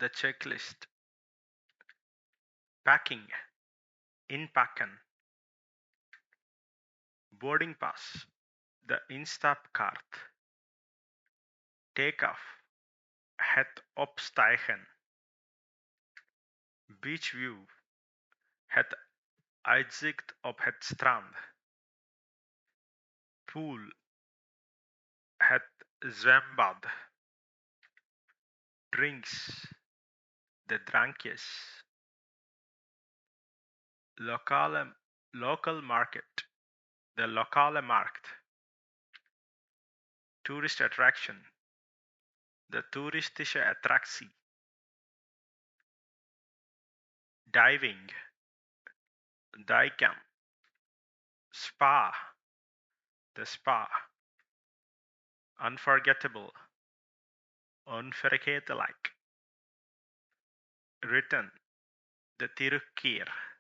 the checklist, packing, inpacken, boarding pass, the Instapkart, takeoff, het opstijgen, beachview, het uitzicht op het strand, pool, het zwembad, drinks, de drankjes, local market, de lokale markt, tourist attraction, de toeristische attractie, diving, dijkamp, spa, the spa, unforgettable, onvergetelijk, return, de terugkeer,